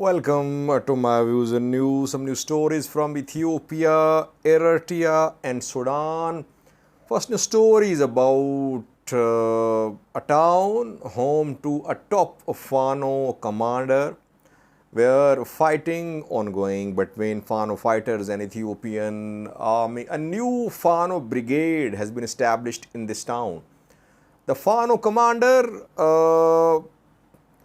Welcome to my views and news. Some new stories from Ethiopia, Eritrea, and Sudan. First news story is about a town home to a top Fano commander, where fighting ongoing between Fano fighters and Ethiopian army. A new Fano brigade has been established in this town. The Fano commander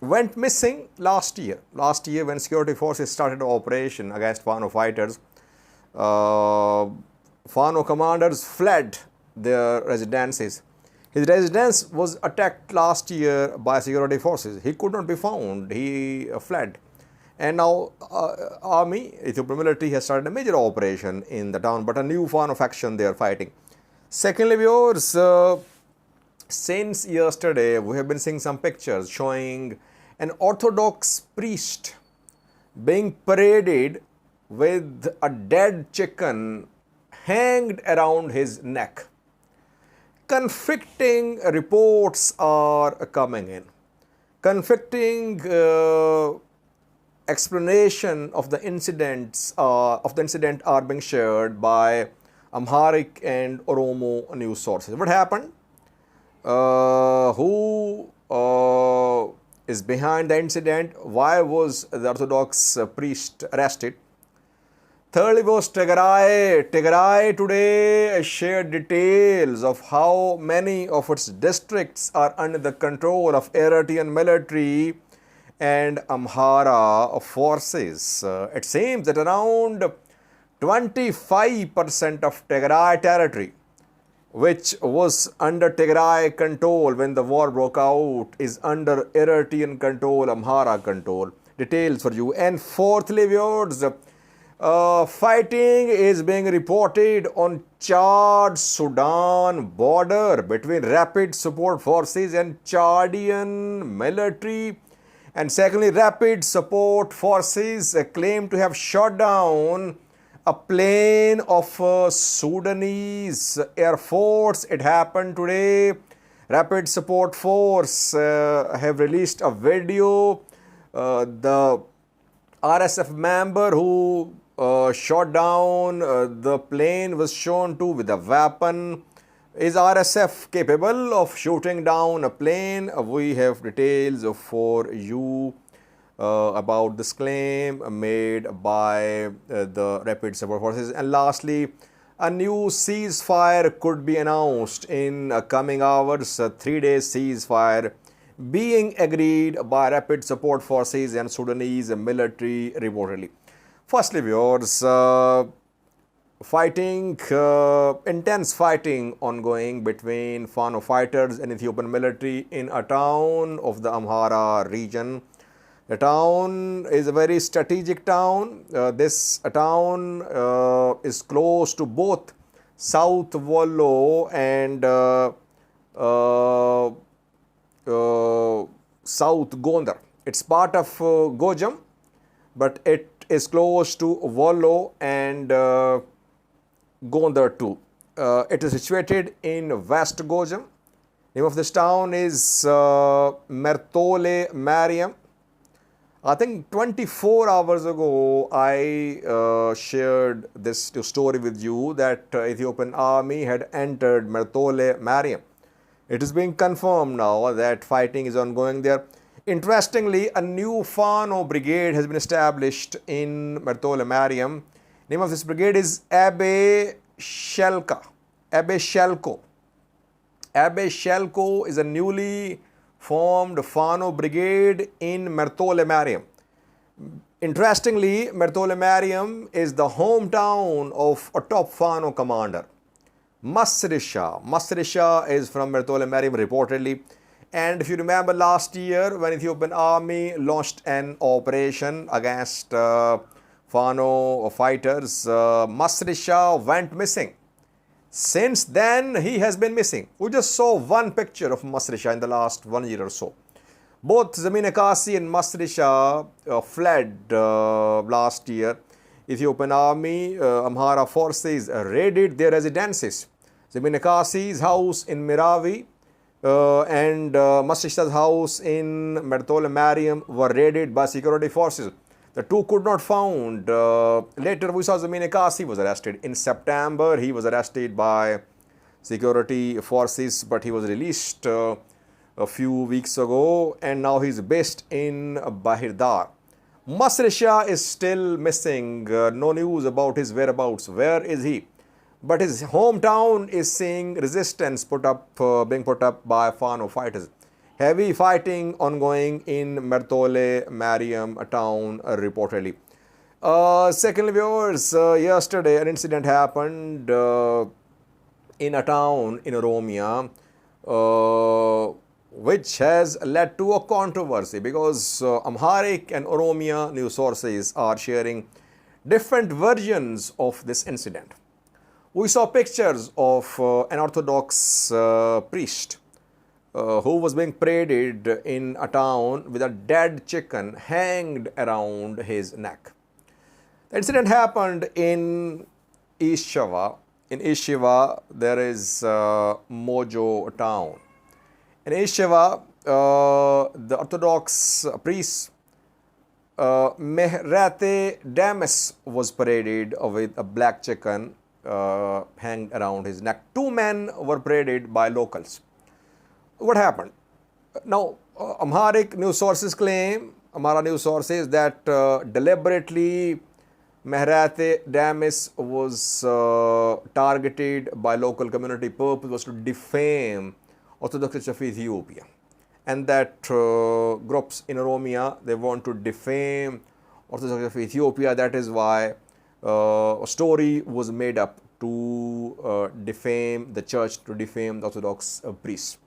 went missing last year. Last year, when security forces started an operation against Fano fighters, Fano commanders fled their residences. His residence was attacked last year by security forces. He could not be found. He fled. And now army, Ethiopian military has started a major operation in the town, but a new Fano faction they are fighting. Secondly, viewers, since yesterday, we have been seeing some pictures showing an Orthodox priest being paraded with a dead chicken hanged around his neck. Conflicting reports are coming in. Conflicting explanation of the incident are being shared by Amharic and Oromo news sources. What happened? Who is behind the incident? Why was the Orthodox priest arrested? Thirdly was Tigray. Tigray today shared details of how many of its districts are under the control of Eritrean military and Amhara forces. It seems that around 25% of Tigray territory, which was under Tigray control when the war broke out, is under Eritrean control, Amhara control. Details for you. And fourthly, viewers, fighting is being reported on Chad-Sudan border between Rapid Support Forces and Chadian military. And secondly, Rapid Support Forces claim to have shot down a plane of Sudanese Air Force. It happened today. Rapid Support Force have released a video. The RSF member who shot down the plane was shown to with a weapon. Is RSF capable of shooting down a plane? We have details for you about this claim made by the Rapid Support Forces. And lastly, a new ceasefire could be announced in coming hours. A 3-day ceasefire being agreed by Rapid Support Forces and Sudanese military reportedly. Firstly, viewers, intense fighting ongoing between Fano fighters and Ethiopian military in a town of the Amhara region. The town is a very strategic town. This town is close to both South Wollo and South Gondar. It's part of Gojam, but it is close to Wollo and Gondar too. It is situated in West Gojam. Name of this town is Mertole Mariam. I think 24 hours ago, I shared this story with you that Ethiopian army had entered Mertole Mariam. It is being confirmed now that fighting is ongoing there. Interestingly, a new Fano brigade has been established in Mertole Mariam. Name of this brigade is Abe Shelko. Abe Shelko is a newly formed Fano brigade in Mertole Mariam. Interestingly, Mertole Mariam is the hometown of a top Fano commander, Masrisha. Masrisha is from Mertole Mariam reportedly. And if you remember last year when Ethiopian army launched an operation against Fano fighters, Masrisha went missing. Since then, he has been missing. We just saw one picture of Masrisha in the last 1 year or so. Both Zamine Kasi and Masrisha fled last year. Ethiopian army, Amhara forces raided their residences. Zamine Kasi's house in Miravi and Masrisha's house in Mertole Mariam were raided by security forces. The The two could not found. Later, we saw Zamine Kasi was arrested. In September, he was arrested by security forces, but he was released a few weeks ago, and now he's based in Bahirdar. Masr Shah is still missing. No news about his whereabouts. Where is he? But his hometown is seeing resistance being put up by Fano fighters. Heavy fighting ongoing in Mertole, Mariam town reportedly. Secondly, viewers, yesterday an incident happened in a town in Oromia, which has led to a controversy because Amharic and Oromia news sources are sharing different versions of this incident. We saw pictures of an Orthodox priest who was being paraded in a town with a dead chicken hanged around his neck. The incident happened in East Shewa. In East Shewa, there is Mojo town. In East Shewa, the Orthodox priest Mehrate Damis was paraded with a black chicken hanged around his neck. Two men were paraded by locals. What happened? Now, Amharic news sources claim, Amhara news sources, that deliberately Mehrate Damis was targeted by local community. Purpose was to defame Orthodox Church of Ethiopia, and that groups in Oromia, they want to defame Orthodox Church of Ethiopia. That is why a story was made up to defame the church, to defame the Orthodox priests.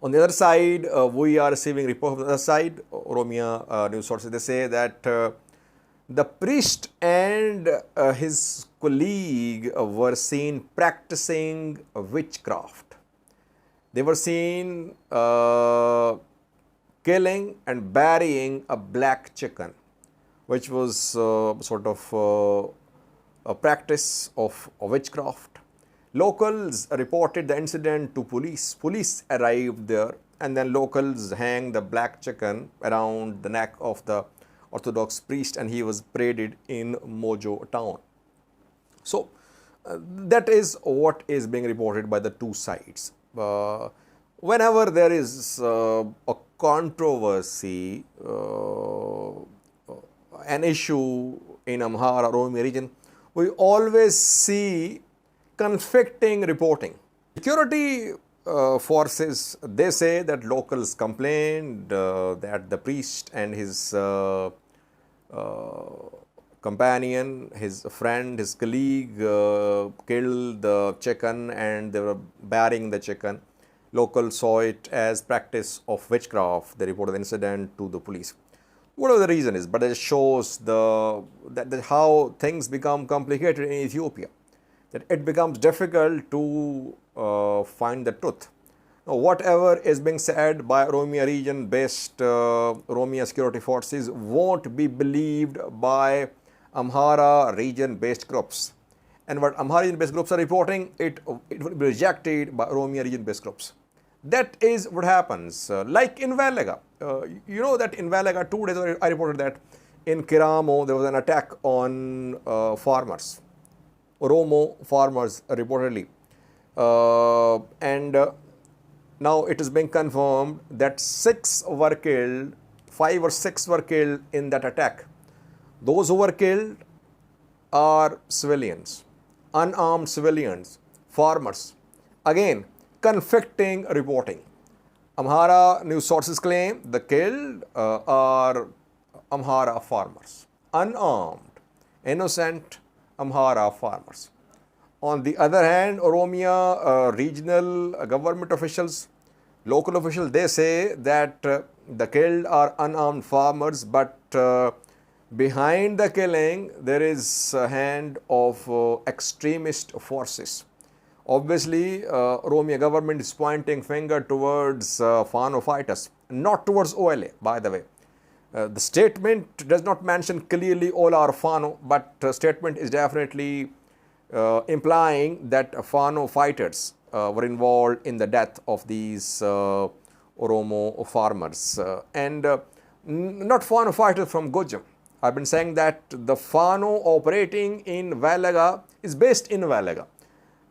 On the other side, we are receiving reports from the other side. Oromia news sources, they say that the priest and his colleague were seen practicing witchcraft. They were seen killing and burying a black chicken, which was sort of a practice of witchcraft. Locals reported the incident to police. Police arrived there, and then locals hanged the black chicken around the neck of the Orthodox priest, and he was paraded in Mojo town. So, that is what is being reported by the two sides. Whenever there is a controversy, an issue in Amhara, Oromia region, we always see conflicting reporting. Security forces, they say that locals complained that the priest and his companion, his friend, his colleague killed the chicken and they were burying the chicken. Locals saw it as practice of witchcraft. They reported the incident to the police. Whatever the reason is, but it shows how things become complicated in Ethiopia, that it becomes difficult to find the truth. Now, whatever is being said by Oromia region based Oromia security forces won't be believed by Amhara region based groups. And what Amhara region based groups are reporting, it will be rejected by Oromia region based groups. That is what happens. Like in Valaga, you know that in Valaga 2 days ago I reported that in Kiramo there was an attack on farmers, Oromo farmers reportedly, and now it is being confirmed that 6 were killed, 5 or 6 were killed in that attack. Those who were killed are civilians, unarmed civilians, farmers. Again, conflicting reporting. Amhara news sources claim the killed are Amhara farmers, unarmed, innocent Amhara farmers. On the other hand, Oromia regional government officials, local officials, they say that the killed are unarmed farmers, but behind the killing there is a hand of extremist forces. Obviously, Oromia government is pointing finger towards Fano fighters, not towards OLA, by the way. The statement does not mention clearly all are Fano, but statement is definitely implying that Fano fighters were involved in the death of these Oromo farmers. And not Fano fighters from Gojam. I've been saying that the Fano operating in Valaga is based in Valaga.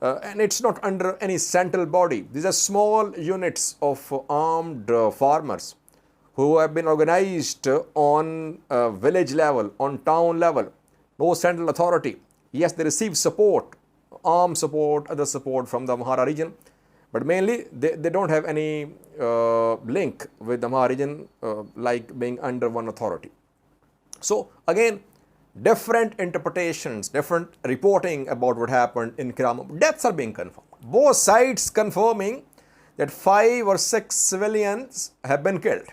And it's not under any central body. These are small units of armed farmers who have been organized on village level, on town level. No central authority. Yes, they receive support, armed support, other support from the Amhara region, but mainly they don't have any link with the Amhara region like being under one authority. So again, different interpretations, different reporting about what happened in Kiram. Deaths are being confirmed. Both sides confirming that 5 or 6 civilians have been killed.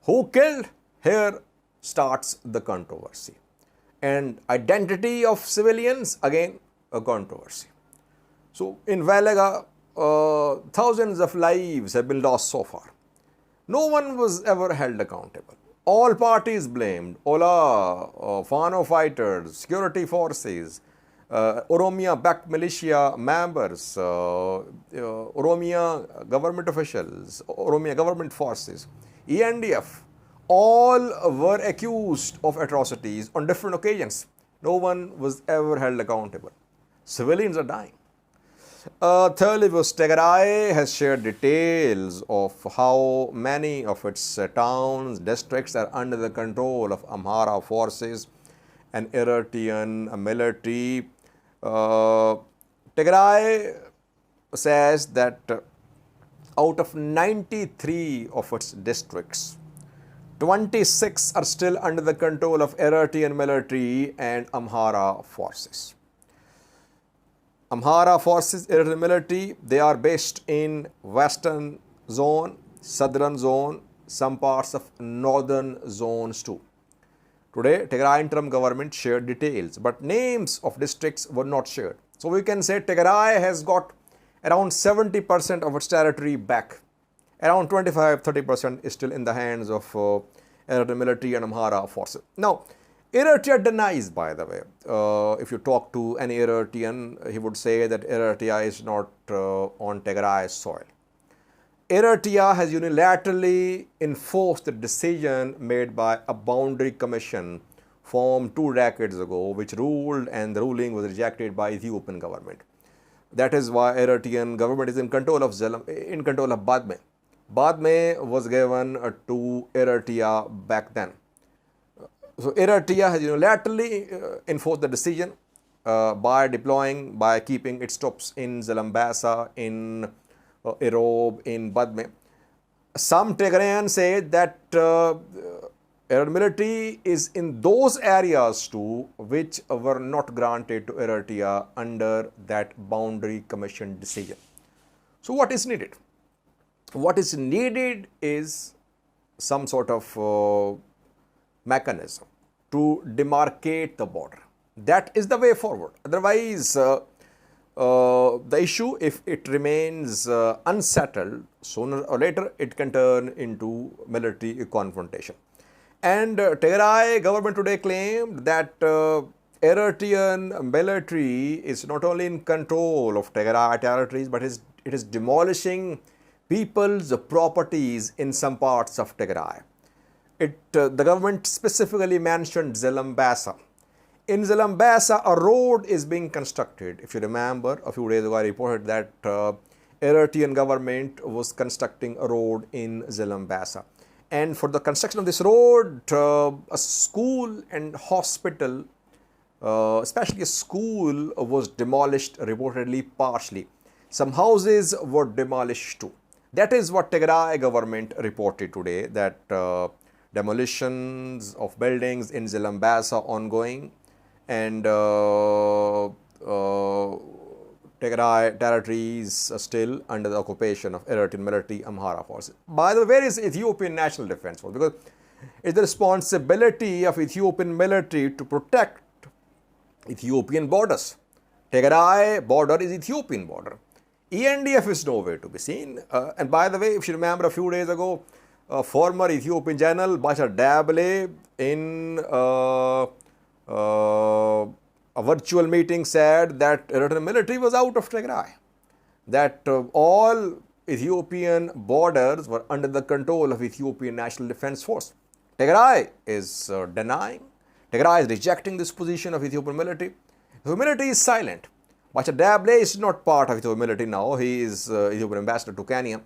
Who killed? Here starts the controversy. And identity of civilians, again, a controversy. So in Valaga, thousands of lives have been lost so far. No one was ever held accountable. All parties blamed. Ola, Fano fighters, security forces, Oromia-backed militia members, Oromia government officials, Oromia government forces, ENDF, all were accused of atrocities on different occasions. No one was ever held accountable. Civilians are dying. Thirdly, Tigray has shared details of how many of its towns, districts are under the control of Amhara forces and Eritrean military. Tigray says that out of 93 of its districts, 26 are still under the control of Eritrean military and Amhara forces. Amhara forces, Eritrean military, they are based in western zone, southern zone, some parts of northern zones too. Today, Tigray interim government shared details, but names of districts were not shared. So we can say Tigray has got around 70% of its territory back. Around 25-30% is still in the hands of Eritrean military and Amhara forces. Now, Eritrea denies, by the way. If you talk to any Eritrean, he would say that Eritrea is not on Tigray soil. Eritrea has unilaterally enforced the decision made by a boundary commission formed 2 decades ago, which ruled, and the ruling was rejected by Ethiopian government. That is why Eritrean government is in control of Badme. Badme was given to Eritrea back then. So Eritrea has unilaterally enforced the decision by keeping its troops in Zalambasa, in Erob, in Badme. Some Tigrayans say that Eritrean military is in those areas too, which were not granted to Eritrea under that boundary commission decision. So what is needed? What is needed is some sort of mechanism to demarcate the border. That is the way forward. Otherwise, the issue, if it remains unsettled, sooner or later it can turn into military confrontation. And Tigray government today claimed that Eritrean military is not only in control of Tigray territories, but it is demolishing people's properties in some parts of Tigray. The government specifically mentioned Zalambasa. In Zalambasa, a road is being constructed. If you remember, a few days ago I reported that Eritrean government was constructing a road in Zalambasa. And for the construction of this road, a school and hospital, especially a school, was demolished reportedly partially. Some houses were demolished too. That is what Tigray government reported today, that demolitions of buildings in Zalambasa ongoing, and Tigray territories are still under the occupation of Eritrean military Amhara forces. By the way, where is Ethiopian National Defense Force? Because it's the responsibility of Ethiopian military to protect Ethiopian borders. Tigray border is Ethiopian border. ENDF is nowhere to be seen. And by the way, if you remember a few days ago, former Ethiopian General Bashar Dabele in a virtual meeting said that Eritrean military was out of Tigray, that all Ethiopian borders were under the control of Ethiopian National Defense Force. Tigray is denying. Tigray is rejecting this position of Ethiopian military. The military is silent. Bacha Dable is not part of Ethiopian military now. He is Ethiopian ambassador to Kenya.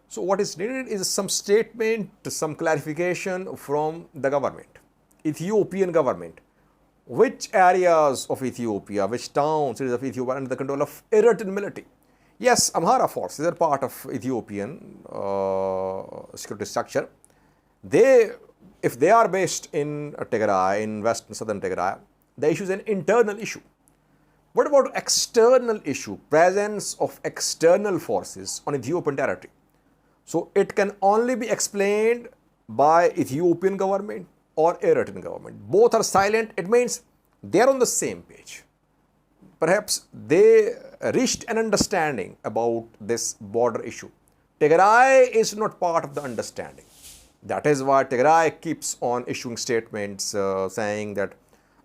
So what is needed is some statement, some clarification from the government, Ethiopian government. Which areas of Ethiopia, which towns, cities of Ethiopia are under the control of Eritrean military? Yes, Amhara forces are part of Ethiopian security structure. If they are based in Tigray, in western southern Tigray, the issue is an internal issue. What about external issue? Presence of external forces on Ethiopian territory. So it can only be explained by Ethiopian government or Eritrean government. Both are silent. It means they are on the same page. Perhaps they reached an understanding about this border issue. Tigray is not part of the understanding. That is why Tigray keeps on issuing statements saying that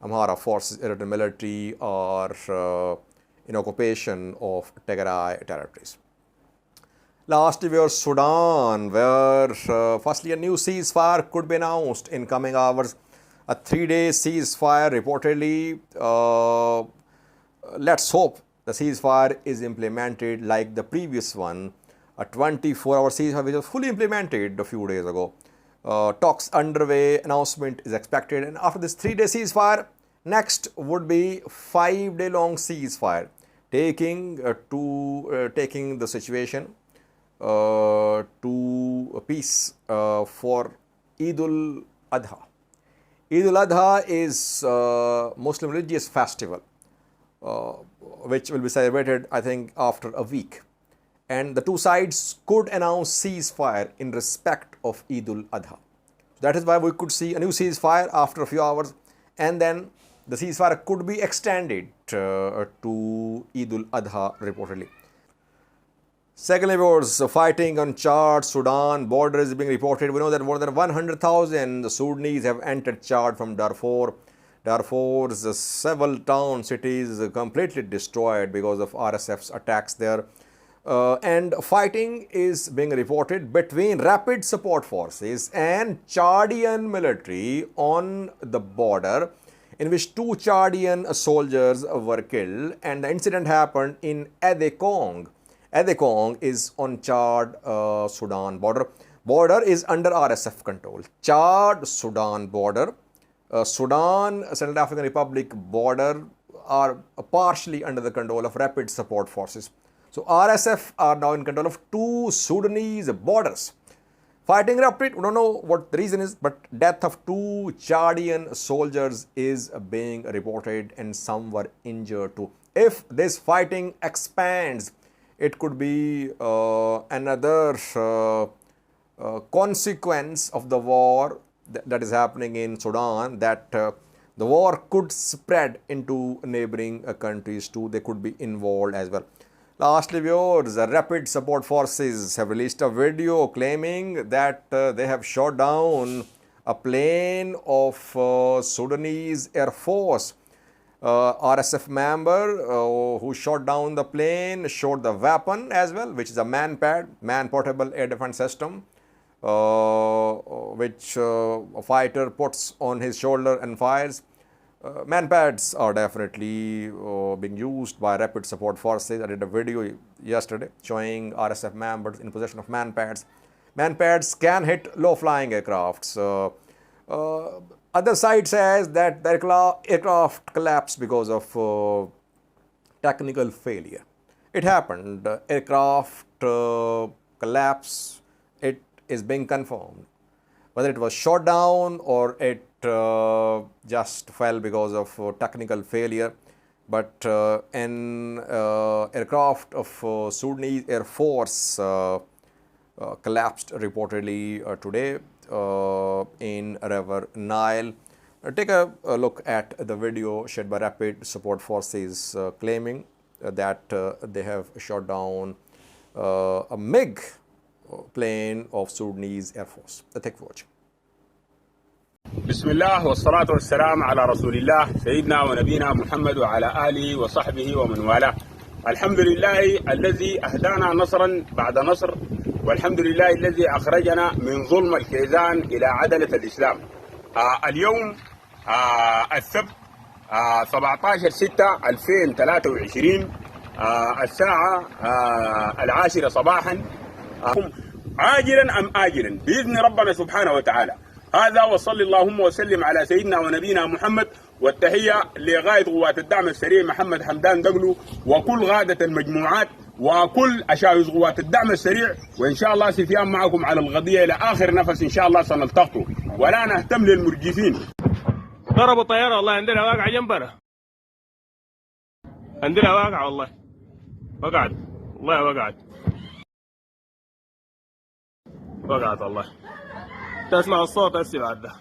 Amhara forces, Eritrean military are in occupation of Tigray territories. Lastly, we are Sudan, where firstly a new ceasefire could be announced in coming hours. A 3-day ceasefire reportedly. Let's hope the ceasefire is implemented like the previous one. A 24-hour ceasefire which was fully implemented a few days ago. Talks underway, announcement is expected, and after this 3-day ceasefire, next would be 5-day long ceasefire, taking the situation to peace for Eidul Adha. Eidul Adha is Muslim religious festival which will be celebrated, I think, after a week. And the two sides could announce ceasefire in respect of Eidul Adha. That is why we could see a new ceasefire after a few hours, and then the ceasefire could be extended to Eidul Adha reportedly. Secondly, was fighting on Chad, Sudan border is being reported. We know that more than 100,000 Sudanese have entered Chad from Darfur. Darfur's several towns, cities completely destroyed because of RSF's attacks there. And fighting is being reported between rapid support forces and Chadian military on the border, in which 2 Chadian soldiers were killed, and the incident happened in Adekong. Adekong is on Chad-Sudan border. Border is under RSF control. Chad-Sudan border, Sudan, Central African Republic border are partially under the control of rapid support forces. So RSF are now in control of 2 Sudanese borders. Fighting erupted, we don't know what the reason is, but death of 2 Chadian soldiers is being reported and some were injured too. If this fighting expands, it could be another consequence of the war that is happening in Sudan, that the war could spread into neighboring countries too. They could be involved as well. Lastly, viewers, the Rapid Support Forces have released a video claiming that they have shot down a plane of Sudanese Air Force. RSF member who shot down the plane shot the weapon as well, which is a man-pad, man-portable air defense system, which a fighter puts on his shoulder and fires. Man-pads are definitely being used by rapid support forces. I did a video yesterday showing RSF members in possession of man-pads. Man-pads can hit low-flying aircrafts. Other side says that the aircraft collapsed because of technical failure. It happened. Aircraft collapse. It is being confirmed. Whether it was shot down or it just fell because of technical failure, but an aircraft of Sudanese Air Force collapsed reportedly today in River Nile. Take a look at the video shared by Rapid Support Forces claiming that they have shot down a MiG plane of Sudanese Air Force. Thank you for watching. بسم الله والصلاة والسلام على رسول الله سيدنا ونبينا محمد وعلى آله وصحبه ومن والاه. الحمد لله الذي أهدانا نصرا بعد نصر والحمد لله الذي أخرجنا من ظلم الكيزان إلى عدلة الإسلام. اليوم السبت 17/6/2023 الساعة 10 صباحا. عاجلا أم آجلا بإذن ربنا سبحانه وتعالى. هذا وصلي اللهم وسلم على سيدنا ونبينا محمد، والتحية لغاية قوات الدعم السريع محمد حمدان دقلو وكل غادة المجموعات وكل أشاوز قوات الدعم السريع، وإن شاء الله سفيان معكم على القضية إلى آخر نفس إن شاء الله سنلتقطوا ولا نهتم للمرجفين. ضربوا طيارة والله، عندنا واقعة جنبنا، عندنا واقعة والله، وقعت والله، وقعت والله. تسمع الصوت هسه بعد ده.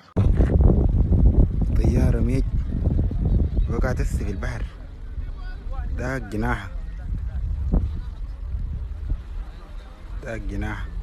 طيارة ميج وقعت هسه في البحر، ده جناحها، ده جناحها.